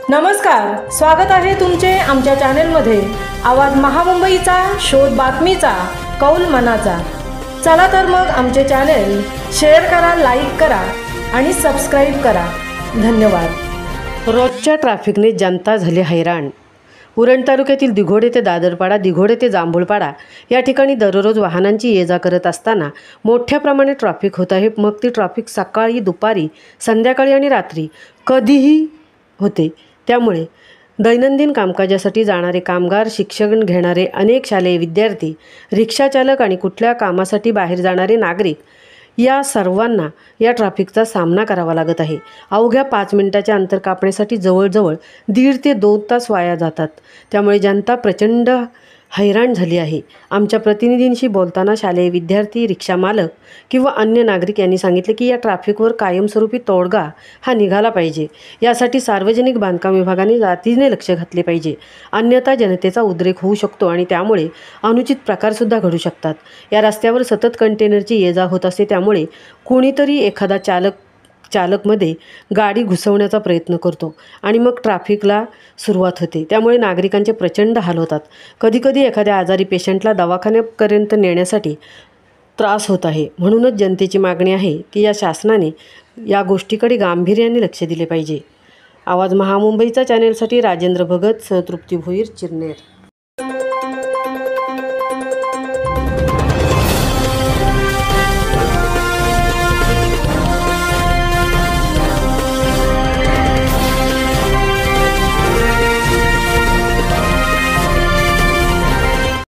नमस्कार, स्वागत आहे तुमचे आमच्या चॅनेलमध्ये। आवाज महामुंबईचा, शोध बातमीचा, कौल मनाचा। चला तर मग आमचे चॅनेल शेअर करा, लाईक करा आणि सबस्क्राइब करा। धन्यवाद। रोजच्या ट्रॅफिकने जनता झाली हैराण। उरण तालुक्यातील दिघोडे ते दादरपाडा, दिघोडे ते जांभूळपाडा या ठिकाणी दररोज वाहनांची ये-जा करत असताना मोठ्या प्रमाणात ट्रॅफिक होत आहे। मग ती ट्रॅफिक सकाळी, दुपारी, संध्याकाळी आणि रात्री कधीही होते। त्यामुळे दैनंदिन कामकाजासाठी जाणारे कामगार, शिक्षण घेणारे अनेक शालेय विद्यार्थी, रिक्षाचालक आणि कुठल्या कामासाठी बाहेर जाणारे नागरिक या सर्वांना या ट्रॅफिकचा सामना करावा लागत आहे। अवघ्या 5 मिनिटाचे अंतर कापण्यासाठी जवळजवळ 1.5 ते 2 तास वाया जातात। त्यामुळे जनता प्रचंड हैराण झाली आहे। आमच्या प्रतिनिधींशी बोलताना शालेय विद्यार्थी, रिक्षा मालक किंवा अन्य नागरिक यांनी सांगितले की या ट्रॅफिकवर कायमस्वरूपी तोडगा हा निघाला पाहिजे। यासाठी सार्वजनिक बांधकाम विभागाने जातीने लक्ष घातले पाहिजे, अन्यथा जनतेचा उद्रेक होऊ शकतो आणि त्यामुळे अनुचित प्रकारसुद्धा घडू शकतात। या रस्त्यावर सतत कंटेनरची ये-जा होत असते, त्यामुळे कोणीतरी एखादा चालकमध्ये गाडी घुसवण्याचा प्रयत्न करतो आणि मग ट्रॅफिकला सुरुवात होते। त्यामुळे नागरिकांचे प्रचंड हाल होतात। कधीकधी एखाद्या आजारी पेशंटला दवाखान्यापर्यंत नेण्यासाठी त्रास होत आहे। म्हणूनच जनतेची मागणी आहे की या शासनाने या गोष्टीकडे गांभीर्याने लक्ष दिले पाहिजे। आवाज महामुंबईचा चॅनेलसाठी राजेंद्र भगत, तृप्ती भोईर, चिरनेर।